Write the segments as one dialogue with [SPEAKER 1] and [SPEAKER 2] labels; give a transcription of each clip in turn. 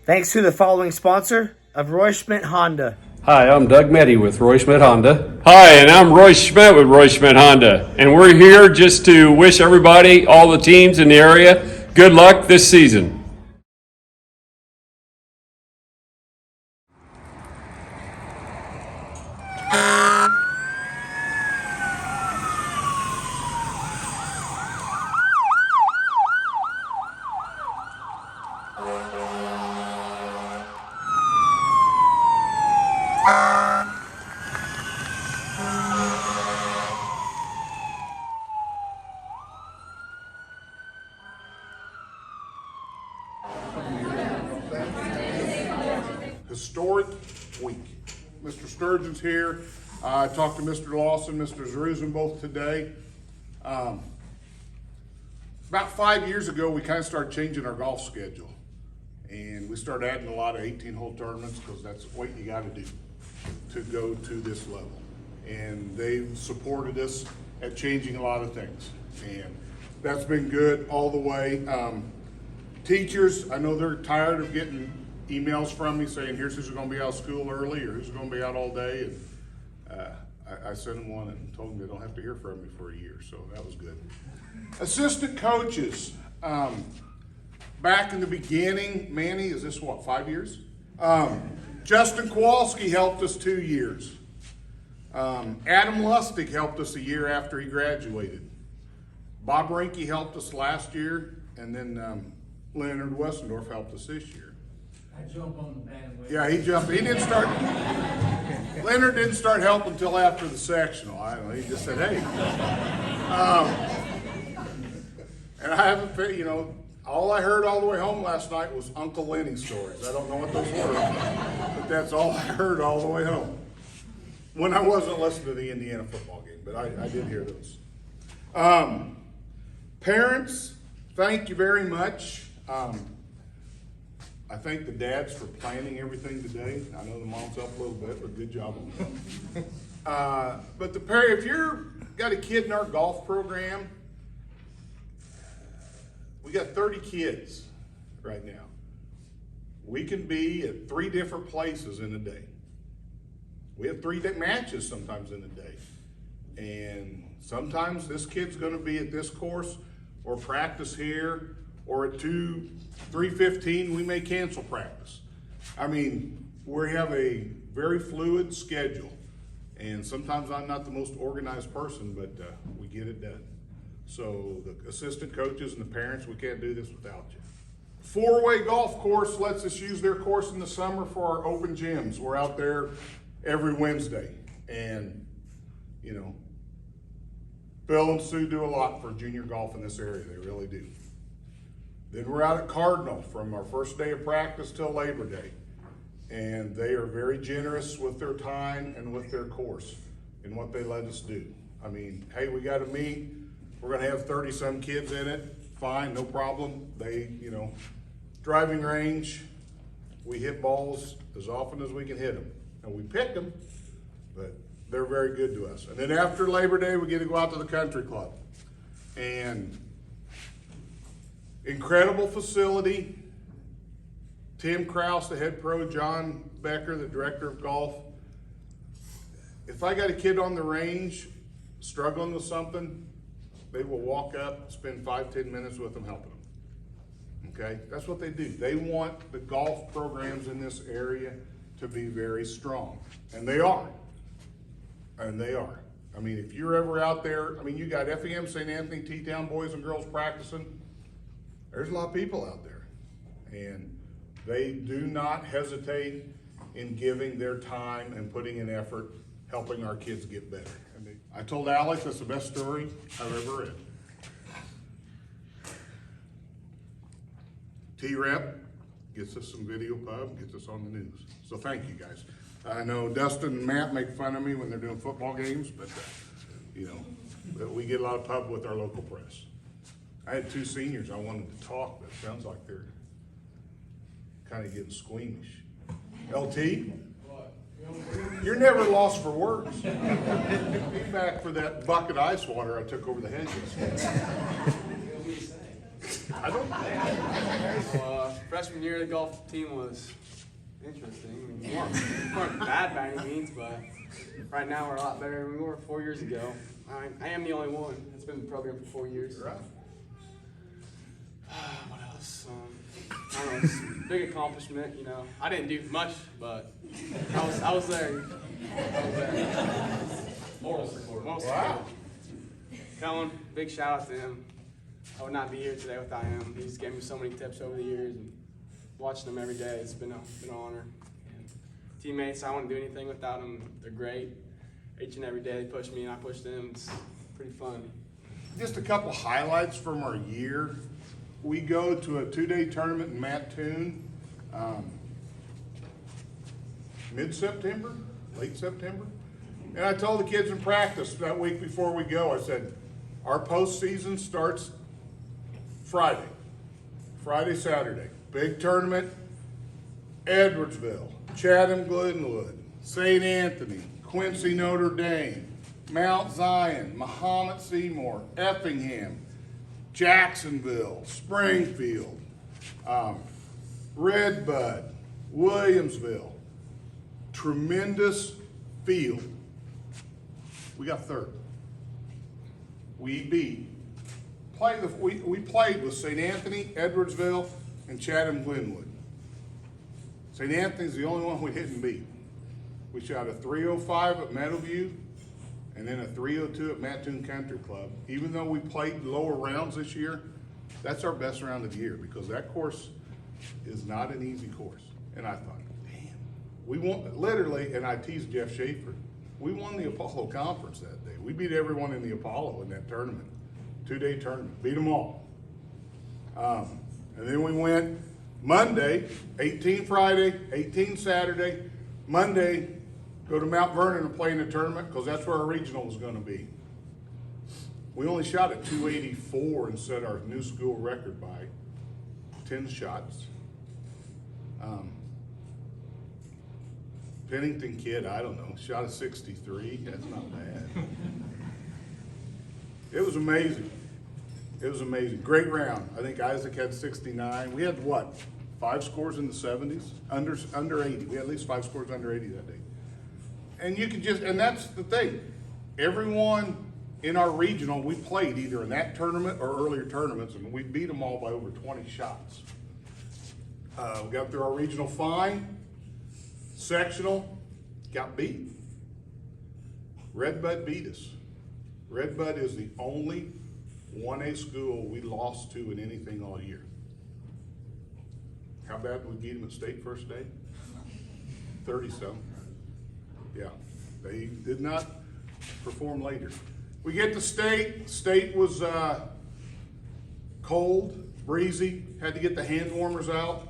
[SPEAKER 1] Thanks to the following sponsor of Roy Schmidt Honda.
[SPEAKER 2] Hi, I'm Doug Meddy with Roy Schmidt Honda.
[SPEAKER 3] Hi, and I'm Roy Schmidt with Roy Schmidt Honda, and we're here just to wish everybody, all the teams in the area, good luck this season.
[SPEAKER 4] Historic week. Mr. Sturgeon's here. I talked to Mr. Lawson, Mr. Zeruzen both today. About 5 years ago, we kind of started changing our golf schedule. And we started adding a lot of 18-hole tournaments because that's what you got to do to go to this level. And they've supported us at changing a lot of things. And that's been good all the way. Teachers, I know they're tired of getting emails from me saying, here's who's going to be out of school early or who's going to be out all day. And I sent them one and told them they don't have to hear from me for a year. So that was good. Assistant coaches. Back in the beginning, Manny, is this what, 5 years? Justin Kowalski helped us 2 years. Adam Lustig helped us a year after he graduated. Bob Rinke helped us last year, and then Leonard Westendorf helped us this year.
[SPEAKER 5] I jump on the bandwagon.
[SPEAKER 4] Yeah, he jumped. He didn't start. Leonard didn't start helping until after the sectional. I don't know. He just said, "Hey." And I haven't, all I heard all the way home last night was Uncle Lenny stories. I don't know what those were, but that's all I heard all the way home. When I wasn't listening to the Indiana football game, but I did hear those. Parents, thank you very much. I thank the dads for planning everything today. I know the mom's up a little bit, but good job on that. But if you've got a kid in our golf program, we got 30 kids right now. We can be at 3 different places in a day. We have 3 matches sometimes in a day. And sometimes this kid's gonna be at this course or practice here, or at 3:15 we may cancel practice. I mean, we have a very fluid schedule. And sometimes I'm not the most organized person, but we get it done. So the assistant coaches and the parents, we can't do this without you. Four-Way Golf Course lets us use their course in the summer for our open gyms. We're out there every Wednesday. And, Bill and Sue do a lot for junior golf in this area. They really do. Then we're out at Cardinal from our first day of practice till Labor Day. And they are very generous with their time and with their course and what they let us do. I mean, hey, we got to meet. We're going to have 30-some kids in it. Fine, no problem. They, driving range, we hit balls as often as we can hit them. And we pick them, but they're very good to us. And then after Labor Day, we get to go out to the country club. And incredible facility. Tim Kraus, the head pro, John Becker, the director of golf. If I got a kid on the range struggling with something, they will walk up, spend 5-10 minutes with them, helping them. Okay, that's what they do. They want the golf programs in this area to be very strong, and they are. And they are. I mean, if you're ever out there, you got FEM St. Anthony T-Town boys and girls practicing. There's a lot of people out there, and they do not hesitate in giving their time and putting in effort, helping our kids get better. I told Alex that's the best story I've ever read. T-Rep gets us some video pub, gets us on the news. So thank you guys. I know Dustin and Matt make fun of me when they're doing football games, but but we get a lot of pub with our local press. I had 2 seniors I wanted to talk, but it sounds like they're kind of getting squeamish. LT? You're never lost for words. Be back for that bucket of ice water I took over the hedges. I don't know.
[SPEAKER 6] freshman year, the golf team was interesting. I mean, we weren't bad by any means, but right now we're a lot better than we were 4 years ago. I am the only one that's been in the program for 4 years.
[SPEAKER 4] Right.
[SPEAKER 6] What else? I don't know. It's a big accomplishment. You know, I didn't do much, but I was there. Moral support.
[SPEAKER 4] Wow.
[SPEAKER 6] Kellen, big shout out to him. I would not be here today without him. He's given me so many tips over the years, and watching them every day, it's been an honor. And teammates, I wouldn't do anything without them. They're great. Each and every day they push me and I push them. It's pretty fun.
[SPEAKER 4] Just a couple highlights from our year. We go to a 2-day tournament in Mattoon, mid-September, late September. And I told the kids in practice that week before we go, I said, our postseason starts Friday, Saturday. Big tournament, Edwardsville, Chatham-Glenwood, St. Anthony, Quincy, Notre Dame, Mount Zion, Mahomet Seymour, Effingham, Jacksonville, Springfield, Redbud, Williamsville. Tremendous field. We got third. We played with St. Anthony, Edwardsville, and Chatham-Glenwood. St. Anthony's the only one we didn't beat. We shot a 305 at Meadowview and then a 302 at Mattoon Country Club. Even though we played lower rounds this year, that's our best round of the year because that course is not an easy course. And I thought, damn, we won, literally, and I teased Jeff Schaefer, we won the Apollo Conference that day. We beat everyone in the Apollo in that tournament, 2-day tournament, beat them all. And then we went Monday, 18 Friday, 18 Saturday, Monday, go to Mount Vernon and play in the tournament because that's where our regional was going to be. We only shot at 284 and set our new school record by 10 shots. Pennington kid, I don't know, shot a 63. That's not bad. It was amazing. It was amazing. Great round. I think Isaac had 69. We had what? 5 scores in the 70s? Under 80. We had at least 5 scores under 80 that day. And you could just, and that's the thing. Everyone in our regional, we played either in that tournament or earlier tournaments, and we beat them all by over 20 shots. We got through our regional fine, sectional, got beat. Redbud beat us. Redbud is the only 1A school we lost to in anything all year. How bad did we beat them at state first day? 30-some. Yeah, they did not perform later. We get to state. State was cold, breezy, had to get the hand warmers out.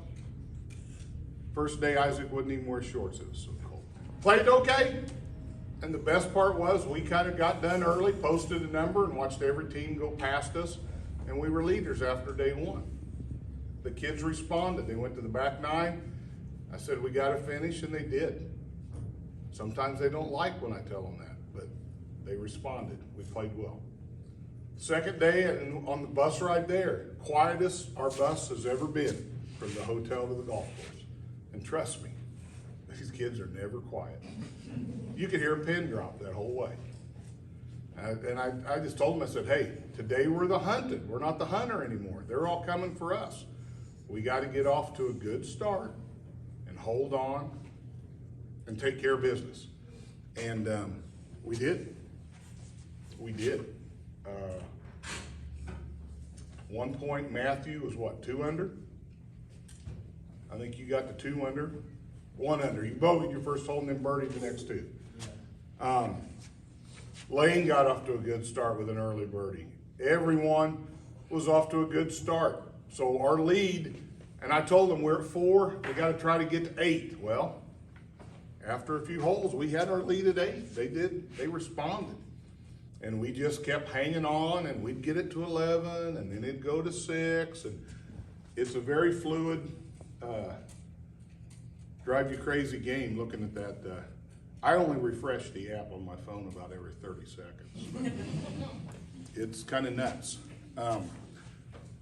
[SPEAKER 4] First day, Isaac wouldn't even wear shorts, it was so cold. Played okay, and the best part was we kind of got done early, posted a number, and watched every team go past us, and we were leaders after day 1. The kids responded. They went to the back 9. I said, we got to finish, and they did. Sometimes they don't like when I tell them that, but they responded. We played well. Second day, and on the bus ride there, quietest our bus has ever been from the hotel to the golf course. And trust me, these kids are never quiet. You could hear a pin drop that whole way. And I just told them, I said, hey, today we're the hunted. We're not the hunter anymore. They're all coming for us. We got to get off to a good start and hold on and take care of business. And we did. We did. 1 point, Matthew was what, 2 under? I think you got the 2 under, 1 under. You bogeyed your first hole and then birdied the next 2. Lane got off to a good start with an early birdie. Everyone was off to a good start. So our lead, and I told them we're at 4, we got to try to get to 8. Well, after a few holes, we had our lead at 8. They responded. And we just kept hanging on, and we'd get it to 11, and then it'd go to 6. And it's a very fluid, drive you crazy game looking at that. I only refresh the app on my phone about every 30 seconds. It's kind of nuts.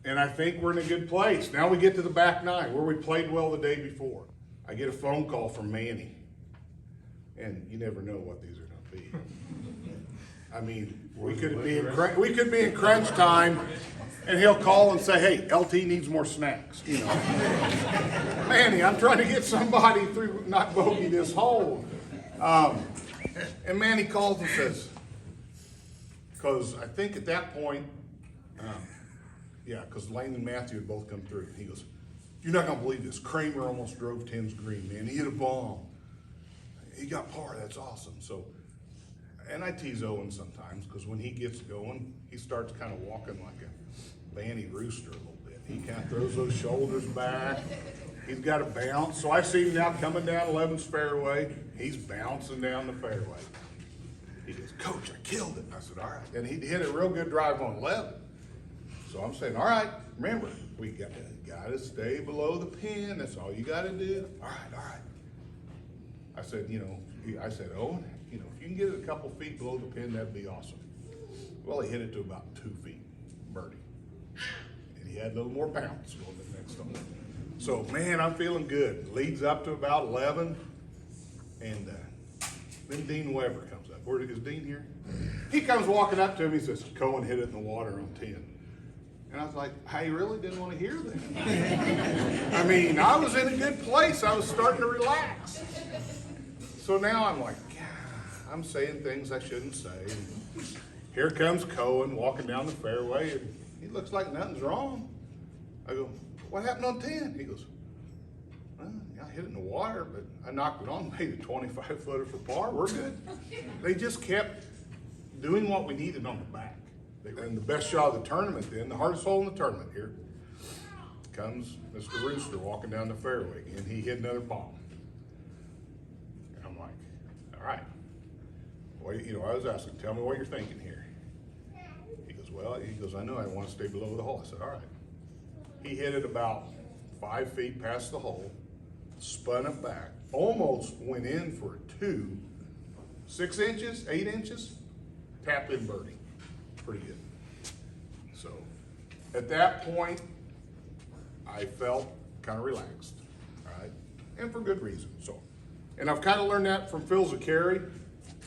[SPEAKER 4] And I think we're in a good place. Now we get to the back nine where we played well the day before. I get a phone call from Manny. And you never know what these are gonna be. I mean, we could be in crunch time and he'll call and say, hey, LT needs more snacks, you know. Manny, I'm trying to get somebody through, not bogey this hole. And Manny calls and says, because I think at that point, because Lane and Matthew had both come through. He goes, you're not gonna believe this. Kramer almost drove Tim's green, man. He hit a bomb. He got par, that's awesome. So, and I tease Owen sometimes, because when he gets going, he starts kind of walking like a banty rooster a little bit. He kind of throws those shoulders back. He's got a bounce. So I see him now coming down 11's fairway. He's bouncing down the fairway. He goes, Coach, I killed it. I said, all right. And he hit a real good drive on 11. So I'm saying, all right, remember, we got to stay below the pin. That's all you got to do. All right. I said, Owen, if you can get it a couple feet below the pin, that'd be awesome. Well, he hit it to about 2 feet, birdie. And he had a little more bounce going to the next hole. So, man, I'm feeling good. Leads up to about 11, and then Dean Weber comes up. Is Dean here? He comes walking up to me, he says, Cohen hit it in the water on 10. And I was like, I really didn't want to hear that. I mean, I was in a good place. I was starting to relax. So now I'm like, God, I'm saying things I shouldn't say. And here comes Cohen walking down the fairway, and he looks like nothing's wrong. I go, what happened on 10? He goes, well, I hit it in the water, but I knocked it on, made a 25-footer for par. We're good. They just kept doing what we needed on the back. And the best shot of the tournament then, the hardest hole in the tournament here, comes Mr. Rooster walking down the fairway, and he hit another bomb. And I'm like, all right. Well, I was asking, tell me what you're thinking here. He goes, I know I want to stay below the hole. I said, all right. He hit it about 5 feet past the hole, spun it back, almost went in for a 2, 6 inches, 8 inches, tapped in birdie. Pretty good. So at that point, I felt kind of relaxed, all right? And for good reason. So, and I've kind of learned that from Phil Zakari,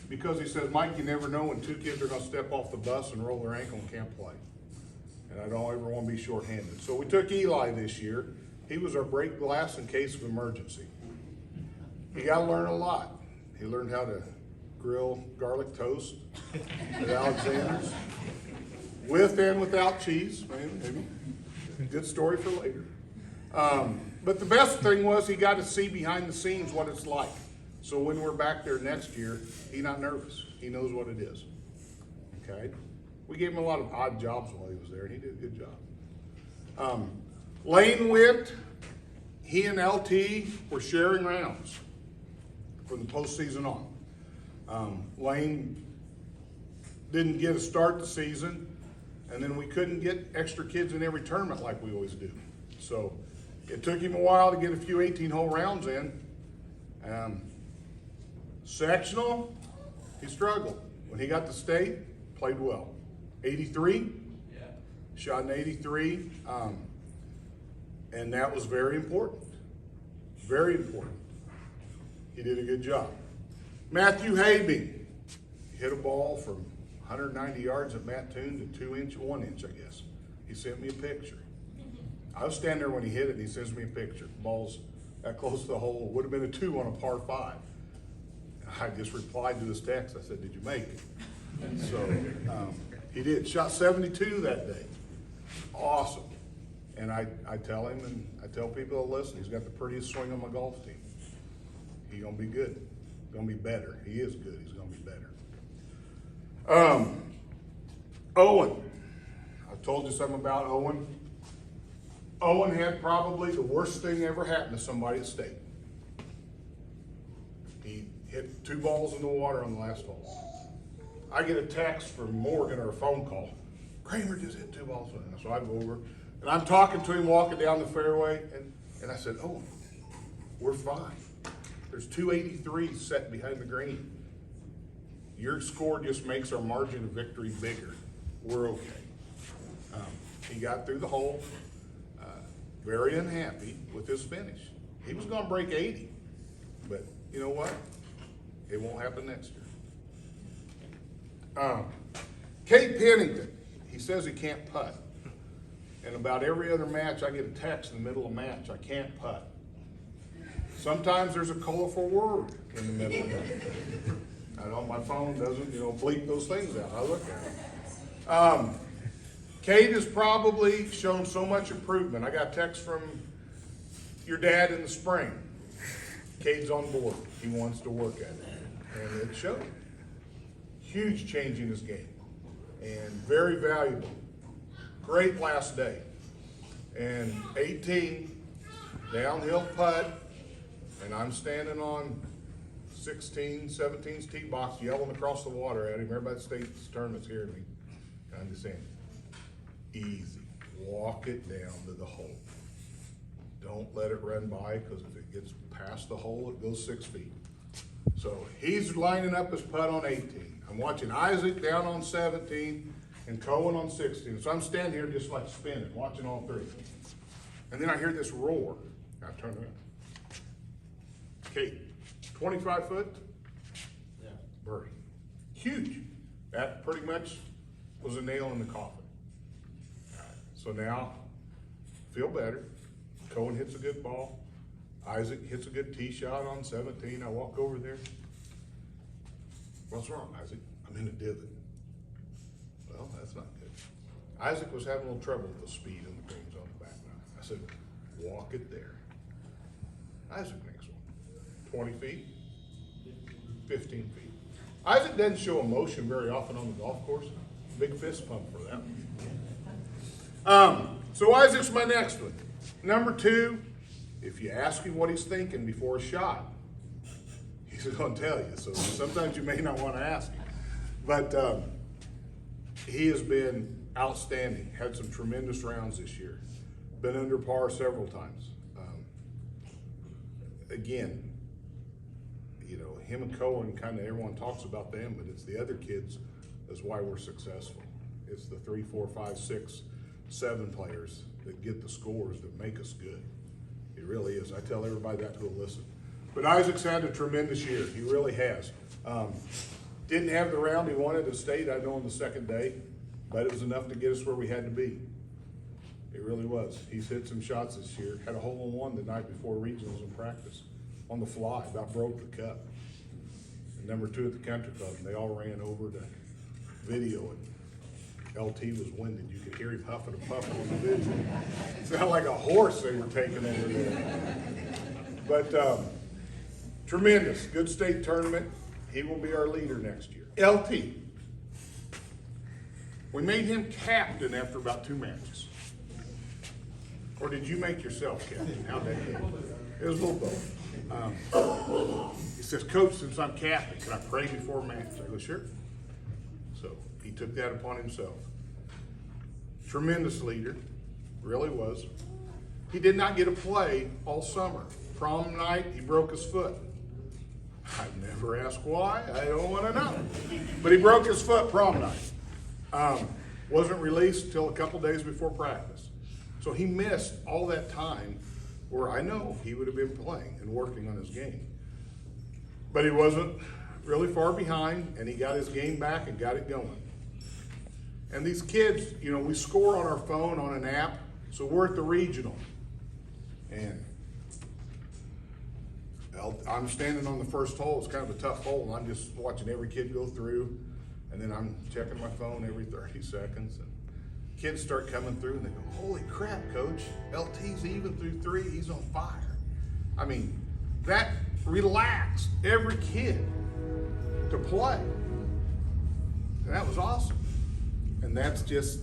[SPEAKER 4] because he says, Mike, you never know when 2 kids are going to step off the bus and roll their ankle and can't play. And I don't ever want to be shorthanded. So we took Eli this year. He was our break glass in case of emergency. He got to learn a lot. He learned how to grill garlic toast at Alexander's, with and without cheese, maybe. Good story for later. But the best thing was he got to see behind the scenes what it's like. So when we're back there next year, he's not nervous. He knows what it is. Okay? We gave him a lot of odd jobs while he was there, and he did a good job. Lane went. He and LT were sharing rounds from the postseason on. Lane didn't get a start the season, and then we couldn't get extra kids in every tournament like we always do. So it took him a while to get a few 18-hole rounds in. Sectional, he struggled. When he got to state, played well. 83, shot an 83, and that was very important. Very important. He did a good job. Matthew Habing hit a ball from 190 yards at Mattoon to 1 inch, I guess. He sent me a picture. I was standing there when he hit it, and he sends me a picture. The ball's that close to the hole. Would have been a 2 on a par 5. I just replied to his text. I said, did you make it? And so he did. Shot 72 that day. Awesome. And I tell him, and I tell people to listen, he's got the prettiest swing on my golf team. He's going to be good. He's going to be better. He is good. He's going to be better. Owen. I told you something about Owen. Owen had probably the worst thing ever happened to somebody at state. He hit 2 balls in the water on the last hole. I get a text from Morgan or a phone call. Kramer just hit 2 balls. So I go over, and I'm talking to him walking down the fairway, and I said, Owen, we're fine. There's 283 set behind the green. Your score just makes our margin of victory bigger. We're okay. He got through the hole, very unhappy with his finish. He was gonna break 80, but you know what? It won't happen next year. Cade Pennington, he says he can't putt. And about every other match, I get a text in the middle of a match, I can't putt. Sometimes there's a colorful word in the middle of it. I know my phone doesn't, bleep those things out. I look at it. Cade has probably shown so much improvement. I got a text from your dad in the spring. Cade's on board. He wants to work at it. And it showed. Huge change in his game. And very valuable. Great last day. And 18, downhill putt. And I'm standing on 17's tee box yelling across the water at him. Everybody at the state tournament's hearing me. I'm just saying, easy. Walk it down to the hole. Don't let it run by, because if it gets past the hole, it goes 6 feet. So he's lining up his putt on 18. I'm watching Isaac down on 17 and Cohen on 16. So I'm standing here just like spinning, watching all three. And then I hear this roar. I turn around. Kate, 25 foot?
[SPEAKER 6] Yeah.
[SPEAKER 4] Birdie. Huge. That pretty much was a nail in the coffin. All right, so now, feel better. Cohen hits a good ball. Isaac hits a good tee shot on 17. I walk over there. What's wrong, Isaac? I'm in a divot. Well, that's not good. Isaac was having a little trouble with the speed and the greens on the back nine. I said, walk it there. Isaac makes one. 20 feet, 15 feet. Isaac doesn't show emotion very often on the golf course. Big fist pump for that. So Isaac's my next one. Number 2, if you ask him what he's thinking before a shot, he's going to tell you. So sometimes you may not want to ask him. But he has been outstanding. Had some tremendous rounds this year. Been under par several times. Again, him and Cohen, kind of everyone talks about them, but it's the other kids that's why we're successful. It's the 3, 4, 5, 6, 7 players that get the scores that make us good. It really is. I tell everybody that who'll listen. But Isaac's had a tremendous year. He really has. Didn't have the round he wanted at state, I know, on the second day, but it was enough to get us where we had to be. It really was. He's hit some shots this year. Had a hole-in-one the night before regionals in practice. On the fly, about broke the cup. And number 2 at the country club, and they all ran over to video it. LT was winded. You could hear him huffing and puffing on the video. It sounded like a horse they were taking over there. But tremendous. Good state tournament. He will be our leader next year. LT. We made him captain after about 2 matches. Or did you make yourself captain? How'd that go? It was a little both. He says, Coach, since I'm captain, can I pray before a match? I go, sure. So he took that upon himself. Tremendous leader, really was. He did not get a play all summer. Prom night, he broke his foot. I've never asked why, I don't want to know. But he broke his foot prom night. Wasn't released until a couple days before practice. So he missed all that time where I know he would have been playing and working on his game. But he wasn't really far behind, and he got his game back and got it going. And these kids, we score on our phone on an app, so we're at the regional. And I'm standing on the first hole. It's kind of a tough hole, and I'm just watching every kid go through, and then I'm checking my phone every 30 seconds. And kids start coming through, and they go, holy crap, Coach, LT's even through 3, he's on fire. I mean, that relaxed every kid to play. And that was awesome. And that's just,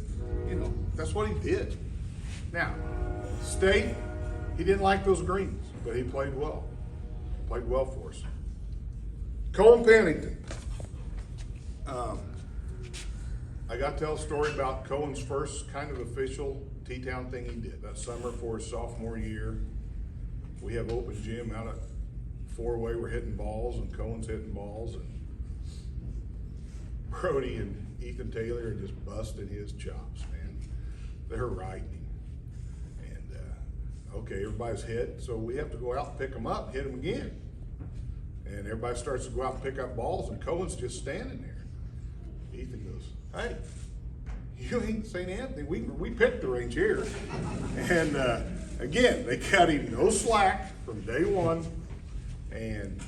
[SPEAKER 4] that's what he did. Now, state, he didn't like those greens, but he played well. Played well for us. Cole Pennington. I got to tell a story about Cohen's first kind of official T-Town thing he did. That summer for his sophomore year, we have open gym out at 4-way. We're hitting balls, and Cohen's hitting balls, and Brody and Ethan Taylor are just busting his chops, man. they're riding him. And, okay, everybody's hit, so we have to go out and pick them up, hit them again. And everybody starts to go out and pick up balls, and Cohen's just standing there. Ethan goes, hey, you ain't St. Anthony. We picked the range here. And again, they cut him no slack from day one, and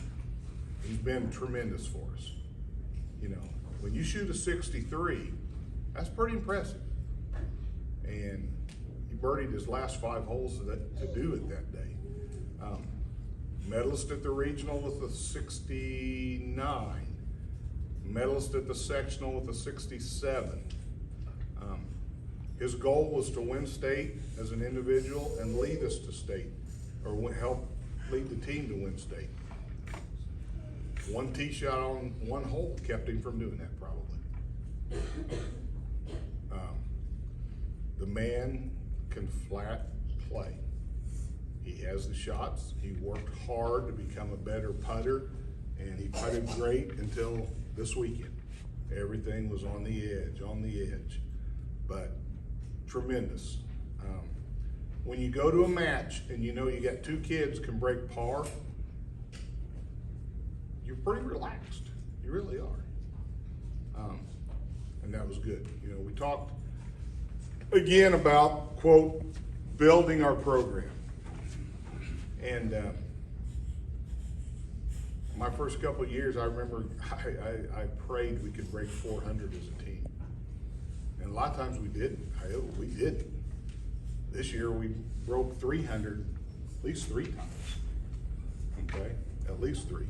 [SPEAKER 4] he's been tremendous for us. You know, when you shoot a 63, that's pretty impressive. And he birdied his last 5 holes to do it that day. Medalist at the regional with a 69. Medalist at the sectional with a 67. His goal was to win state as an individual and lead us to state, or help lead the team to win state. 1 tee shot on 1 hole kept him from doing that probably. The man can flat play. He has the shots. He worked hard to become a better putter, and he putted great until this weekend. Everything was on the edge, but tremendous. When you go to a match and you know you got 2 kids can break par, you're pretty relaxed. You really are. And that was good. You know, we talked again about, quote, building our program. And my first couple of years, I remember I prayed we could break 400 as a team. And a lot of times we didn't. We didn't. This year we broke 300 at least 3 times. Okay, at least 3.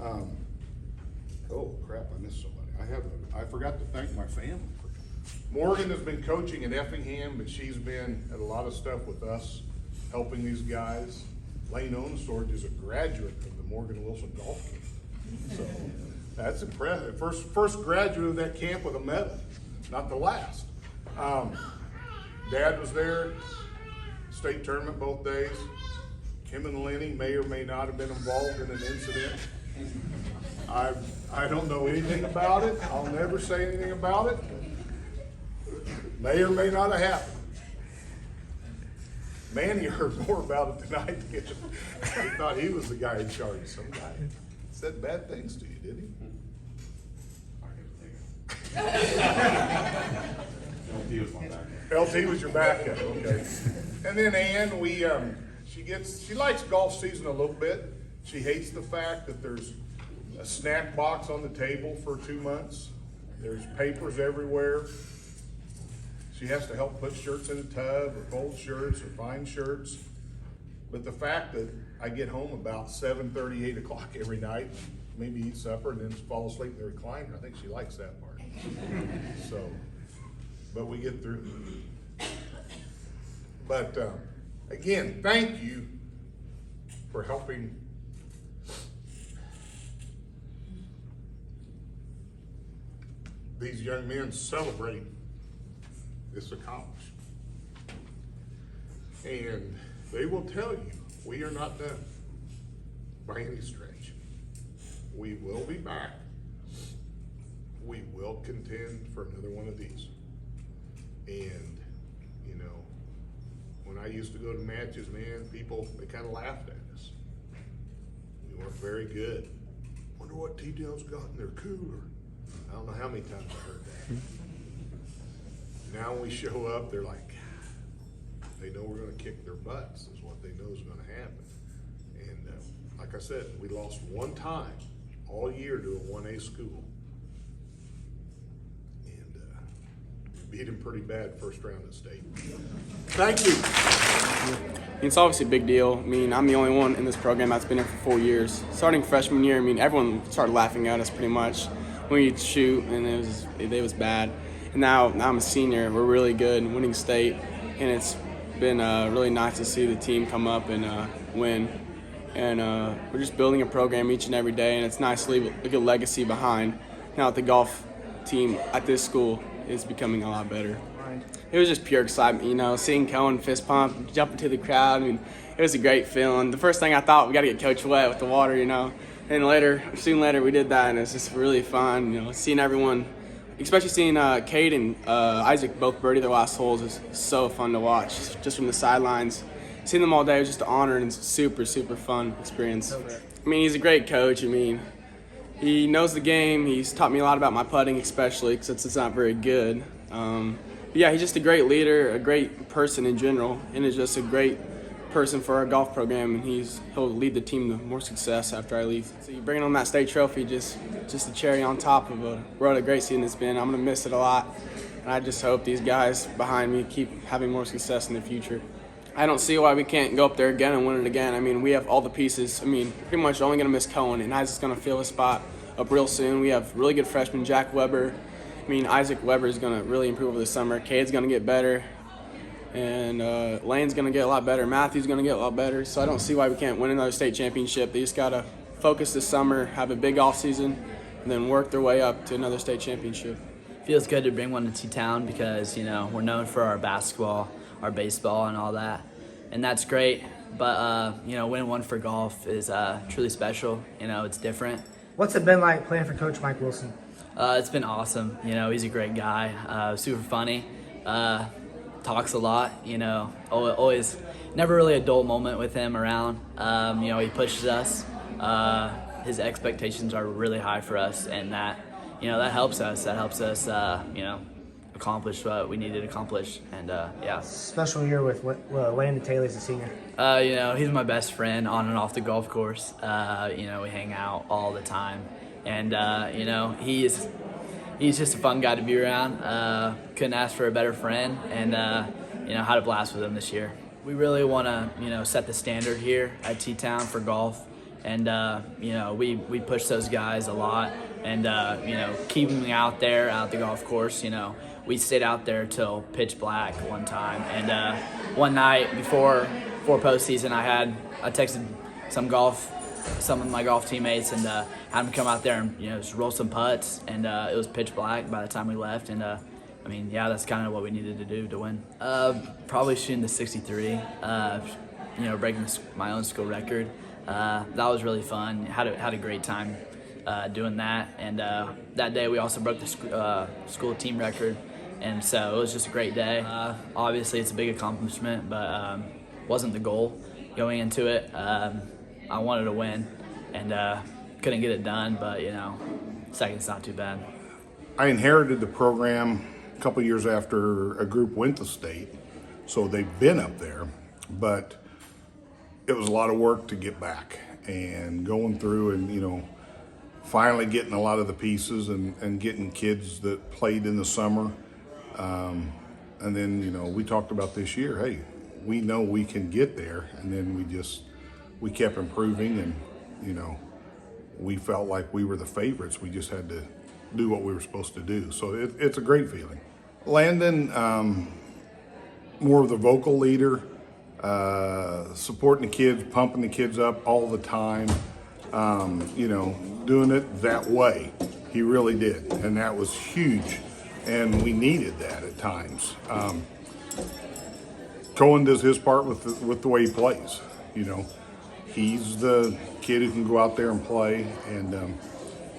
[SPEAKER 4] Oh crap! I missed somebody. I forgot to thank my family. Morgan has been coaching at Effingham, but she's been at a lot of stuff with us, helping these guys. Lane Onestorge is a graduate of the Morgan Wilson Golf Camp. So that's impressive. First graduate of that camp with a medal, not the last. Dad was there, state tournament both days. Kim and Lenny may or may not have been involved in an incident. I don't know anything about it. I'll never say anything about it. May or may not have happened. Manny heard more about it than I did. He thought he was the guy in charge. Some guy said bad things to you, did he? LT was your backup, okay. And then Ann, she likes golf season a little bit. She hates the fact that there's a snack box on the table for 2 months. There's papers everywhere. She has to help put shirts in a tub, or fold shirts, or find shirts. But the fact that I get home about 7:30, 8 o'clock every night, maybe eat supper, and then fall asleep in the recliner, I think she likes that part. So, but we get through. But again, thank you for helping these young men celebrate this accomplishment. And they will tell you, we are not done by any stretch. We will be back. We will contend for another one of these. And, you know, when I used to go to matches, man, people, they kind of laughed at us. We weren't very good. Wonder what T-Dale's got in their cooler. I don't know how many times I heard that. Now when we show up, they're like, they know we're going to kick their butts is what they know is going to happen. And like I said, we lost 1 time all year to a 1A school. And we beat them pretty bad first round of state. Thank you.
[SPEAKER 6] It's obviously a big deal. I mean, I'm the only one in this program that's been here for 4 years. Starting freshman year, I mean, everyone started laughing at us pretty much when we'd shoot, and it was bad. And now I'm a senior. We're really good, winning state, and it's been really nice to see the team come up and win. And we're just building a program each and every day, and it's nice to leave a good legacy behind. Now that the golf team at this school is becoming a lot better. It was just pure excitement, you know, seeing Cohen fist pump, jump into the crowd. I mean, it was a great feeling. The first thing I thought, we got to get Coach wet with the water, you know. And soon later, we did that, and it's just really fun, you know, seeing everyone especially seeing Cade and Isaac both birdie their last holes is so fun to watch. Just from the sidelines, seeing them all day was just an honor and super fun experience. I mean, he's a great coach. I mean, he knows the game. He's taught me a lot about my putting, especially since it's not very good. But yeah, he's just a great leader, a great person in general, and is just a great person for our golf program, and he'll lead the team to more success after I leave. So you bringing home that state trophy, just a cherry on top of what a great season it's been. I'm gonna miss it a lot, and I just hope these guys behind me keep having more success in the future. I don't see why we can't go up there again and win it again. I mean, we have all the pieces. I mean, pretty much only gonna miss Cohen, and Isaac's gonna fill a spot up real soon. We have really good freshmen, Jack Weber. I mean, Isaac Weber is gonna really improve over the summer. Cade's gonna get better. And Lane's going to get a lot better. Matthew's going to get a lot better. So I don't see why we can't win another state championship. They just got to focus this summer, have a big off season, and then work their way up to another state championship.
[SPEAKER 7] Feels good to bring one to T-Town because, we're known for our basketball, our baseball, and all that. And that's great. But, winning one for golf is truly special. It's different.
[SPEAKER 1] What's it been like playing for Coach Mike Wilson?
[SPEAKER 7] It's been awesome. He's a great guy, super funny. Talks a lot, always never really a dull moment with him around. He pushes us. His expectations are really high for us, and that helps us. That helps us, accomplish what we need to accomplish. And yeah.
[SPEAKER 1] Special year with Landon Taylor's a senior.
[SPEAKER 7] He's my best friend on and off the golf course. We hang out all the time, and he's just a fun guy to be around. Couldn't ask for a better friend, and had a blast with him this year. We really want to set the standard here at T-Town for golf, and we push those guys a lot, and keeping them out there at the golf course. We stayed out there till pitch black one time, and one night before postseason, I texted some of my golf teammates and had them come out there and just roll some putts, and it was pitch black by the time we left, and that's kind of what we needed to do to win. Probably shooting the 63, breaking my own school record. That was really fun. Had a great time doing that, and that day we also broke the school team record, and so it was just a great day. Obviously it's a big accomplishment, but wasn't the goal going into it. I wanted to win, and couldn't get it done, but second's not too bad.
[SPEAKER 4] I inherited the program a couple years after a group went to state, so they've been up there, but it was a lot of work to get back and going through and finally getting a lot of the pieces and getting kids that played in the summer, and then we talked about this year, hey, we know we can get there, and then we kept improving, and we felt like we were the favorites. We just had to do what we were supposed to do. So it's a great feeling. Landon, more of the vocal leader, supporting the kids, pumping the kids up all the time, doing it that way. He really did, and that was huge, and we needed that at times. Cohen does his part with the way he plays, He's the kid who can go out there and play, and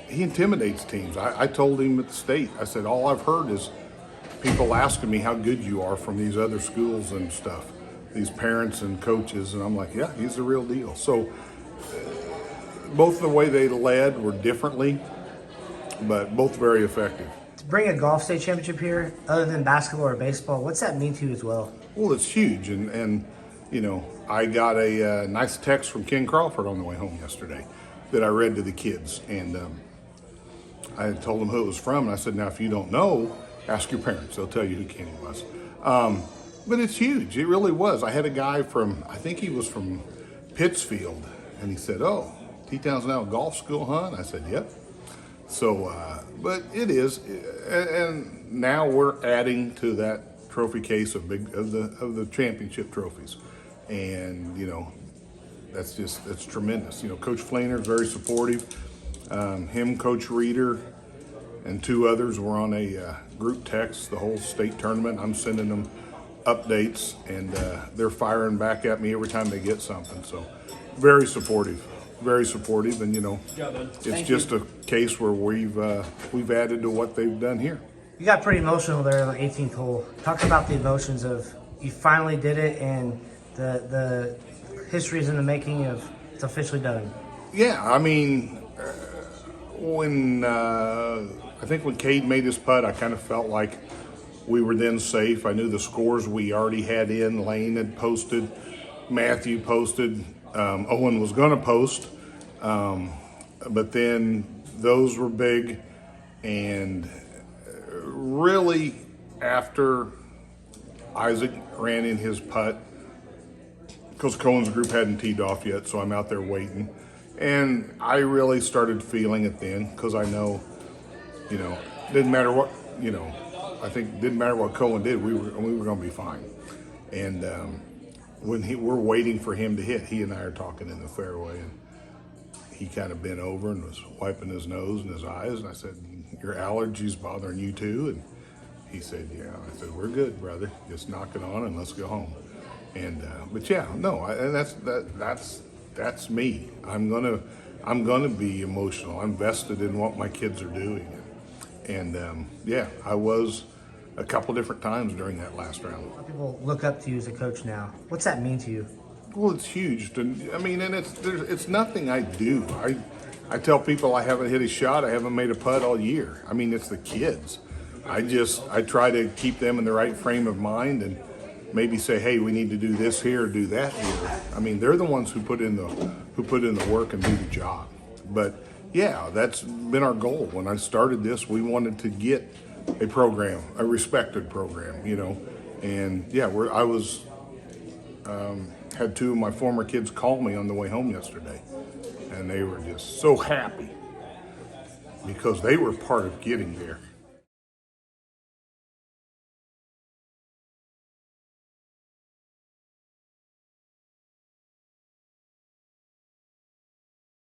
[SPEAKER 4] he intimidates teams. I told him at the state, I said, all I've heard is people asking me how good you are from these other schools and stuff, these parents and coaches, and I'm like, yeah, he's the real deal. So both the way they led were differently, but both very effective.
[SPEAKER 1] To bring a golf state championship here, other than basketball or baseball, what's that mean to you as well?
[SPEAKER 4] Well, it's huge, and I got a nice text from Ken Crawford on the way home yesterday that I read to the kids, and I told them who it was from, and I said, now if you don't know, ask your parents. They'll tell you who Kenny was. But it's huge. It really was. I had a guy I think he was from Pittsfield, and he said, oh, T-Town's now a golf school, huh? And I said, yep. So, but it is, and now we're adding to that trophy case of the championship trophies, and that's tremendous. Coach Flainer is very supportive. Him, Coach Reeder, and two others were on a group text the whole state tournament. I'm sending them updates, and they're firing back at me every time they get something. So, very supportive. very supportive, and it's just a case where we've added to what they've done here.
[SPEAKER 1] You got pretty emotional there on the 18th hole. Talk about the emotions of you finally did it and the history's in the making of it's officially done.
[SPEAKER 4] Yeah, I mean, I think when Cade made his putt, I kind of felt like we were then safe. I knew the scores we already had in. Lane had posted, Matthew posted, Owen was going to post, but then those were big, and really after Isaac ran in his putt, because Cohen's group hadn't teed off yet, so I'm out there waiting. And I really started feeling it then, because I know, didn't matter what, I think didn't matter what Cohen did, we were going to be fine. And when we're waiting for him to hit, he and I are talking in the fairway, and he kind of bent over and was wiping his nose and his eyes, and I said, "Your allergies bothering you too?" And he said, "Yeah." I said, "We're good, brother. Just knock it on and let's go home." And but yeah, no, and that's me. I'm gonna be emotional. I'm vested in what my kids are doing, and yeah, I was a couple different times during that last round.
[SPEAKER 1] People look up to you as a coach now. What's that mean to you?
[SPEAKER 4] Well, it's huge. And it's nothing I do. I tell people I haven't hit a shot, I haven't made a putt all year. I mean, it's the kids. I try to keep them in the right frame of mind and maybe say, hey, we need to do this here, do that here. I mean, they're the ones who put in the work and do the job. But yeah, that's been our goal. When I started this, we wanted to get a program, a respected program, And yeah, had two of my former kids call me on the way home yesterday, and they were just so happy because they were part of getting there.